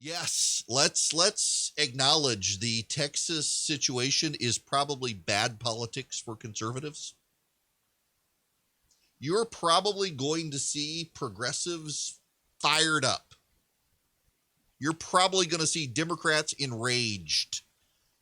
Yes, let's acknowledge the Texas situation is probably bad politics for conservatives. You're probably going to see progressives fired up. You're probably going to see Democrats enraged.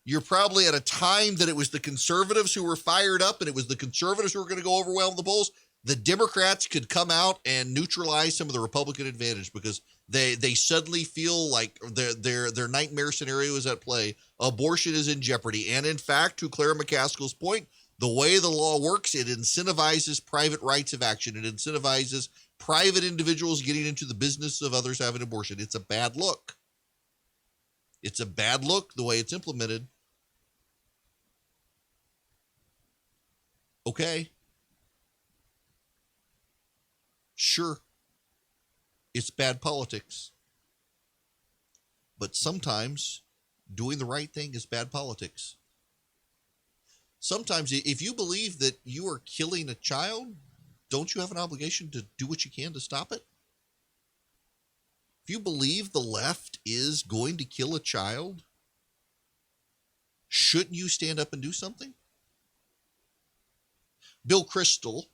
You're probably at a time that it was the conservatives who were fired up and it was the conservatives who were going to go overwhelm the polls. The Democrats could come out and neutralize some of the Republican advantage because they suddenly feel like their nightmare scenario is at play. Abortion is in jeopardy. And in fact, to Clara McCaskill's point, the way the law works, it incentivizes private rights of action. It incentivizes private individuals getting into the business of others having abortion. It's a bad look. It's a bad look the way it's implemented. Okay. Sure. It's bad politics. But sometimes doing the right thing is bad politics. Sometimes if you believe that you are killing a child, don't you have an obligation to do what you can to stop it? If you believe the left is going to kill a child, shouldn't you stand up and do something? Bill Kristol,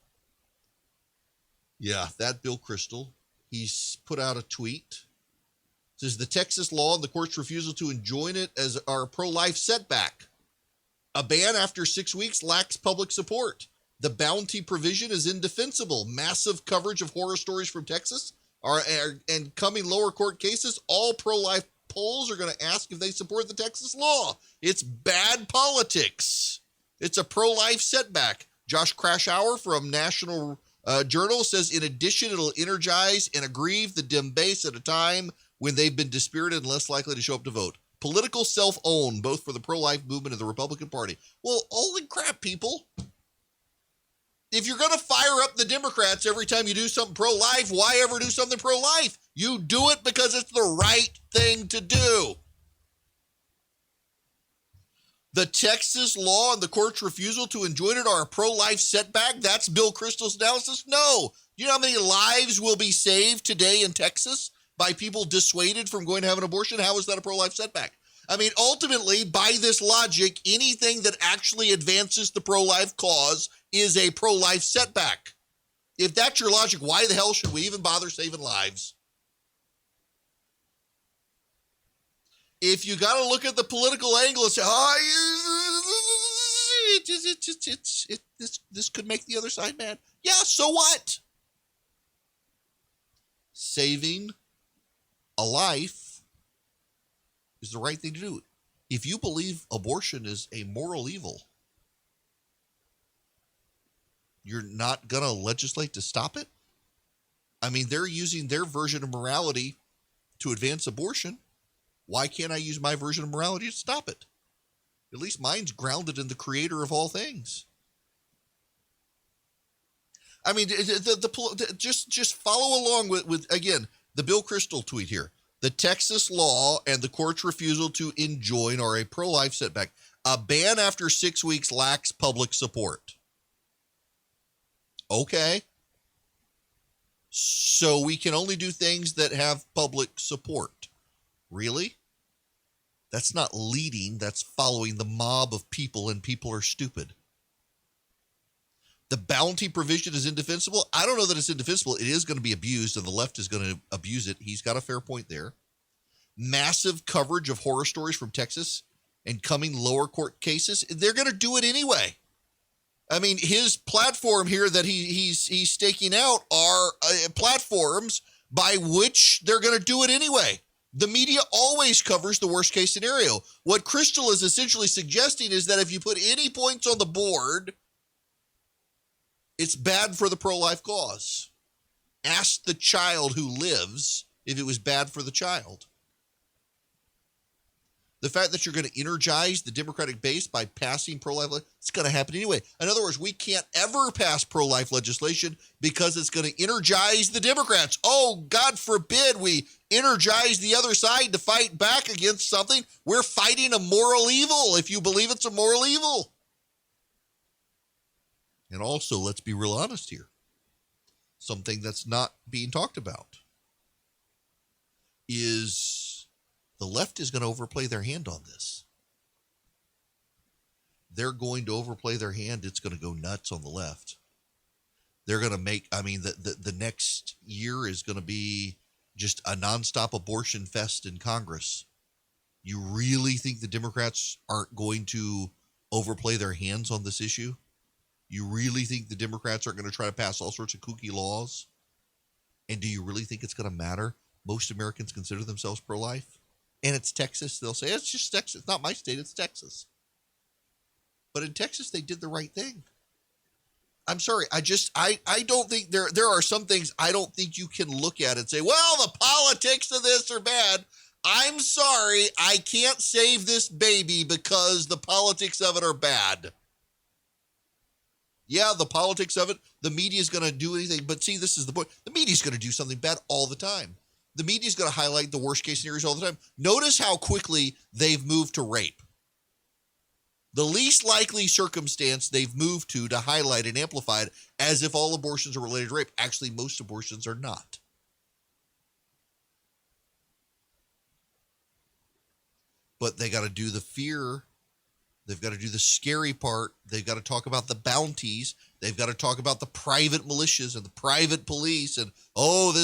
that Bill Kristol, he's put out a tweet. It says the Texas law and the court's refusal to enjoin it as our pro-life setback. A ban after 6 weeks lacks public support. The bounty provision is indefensible. Massive coverage of horror stories from Texas and coming lower court cases. All pro-life polls are going to ask if they support the Texas law. It's bad politics. It's a pro-life setback. Josh Krashour from National Journal says, in addition, it'll energize and aggrieve the Dem base at a time when they've been dispirited and less likely to show up to vote. Political self-own, both for the pro-life movement and the Republican Party. Well, holy crap, people. If you're going to fire up the Democrats every time you do something pro-life, why ever do something pro-life? You do it because it's the right thing to do. The Texas law and the court's refusal to enjoin it are a pro-life setback. That's Bill Kristol's analysis. No. You know how many lives will be saved today in Texas by people dissuaded from going to have an abortion? How is that a pro-life setback? I mean, ultimately, by this logic, anything that actually advances the pro-life cause is a pro-life setback. If that's your logic, why the hell should we even bother saving lives? If you got to look at the political angle and say, this could make the other side mad. Yeah, so what? Saving a life is the right thing to do. If you believe abortion is a moral evil, you're not going to legislate to stop it? I mean, they're using their version of morality to advance abortion. Why can't I use my version of morality to stop it? At least mine's grounded in the creator of all things. I mean, just follow along with again, the Bill Kristol tweet here. The Texas law and the court's refusal to enjoin are a pro-life setback. A ban after 6 weeks lacks public support. Okay. So we can only do things that have public support. Really? That's not leading, that's following the mob of people, and people are stupid. The bounty provision is indefensible. I don't know that it's indefensible. It is going to be abused, and the left is going to abuse it. He's got a fair point there. Massive coverage of horror stories from Texas and coming lower court cases. They're going to do it anyway. I mean, his platform here that he's staking out are platforms by which they're going to do it anyway. The media always covers the worst case scenario. What Kristol is essentially suggesting is that if you put any points on the board, it's bad for the pro-life cause. Ask the child who lives if it was bad for the child. The fact that you're going to energize the Democratic base by passing pro-life, it's going to happen anyway. In other words, we can't ever pass pro-life legislation because it's going to energize the Democrats. Oh, God forbid we energize the other side to fight back against something. We're fighting a moral evil if you believe it's a moral evil. And also, let's be real honest here. Something that's not being talked about is The left is going to overplay their hand on this. They're going to overplay their hand. It's going to go nuts on the left. They're going to make, the next year is going to be just a nonstop abortion fest in Congress. You really think the Democrats aren't going to overplay their hands on this issue? You really think the Democrats are going to try to pass all sorts of kooky laws? And do you really think it's going to matter? Most Americans consider themselves pro-life. And it's Texas. They'll say, it's just Texas. It's not my state, it's Texas. But in Texas, they did the right thing. I'm sorry. I don't think there are some things I don't think you can look at and say, well, the politics of this are bad. I'm sorry. I can't save this baby because the politics of it are bad. Yeah, the politics of it, the media is going to do anything. But see, this is the point. The media is going to do something bad all the time. The media is going to highlight the worst case scenarios all the time. Notice how quickly they've moved to rape. The least likely circumstance they've moved to highlight and amplify it as if all abortions are related to rape. Actually, most abortions are not. But they got to do the fear. They've got to do the scary part. They've got to talk about the bounties. They've got to talk about the private militias and the private police. And,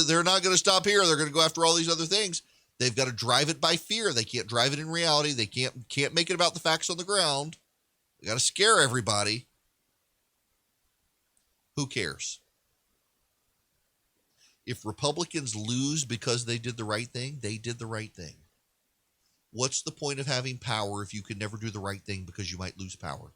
they're not going to stop here. They're going to go after all these other things. They've got to drive it by fear. They can't drive it in reality. They can't make it about the facts on the ground. They got to scare everybody. Who cares? If Republicans lose because they did the right thing, they did the right thing. What's the point of having power if you can never do the right thing because you might lose power?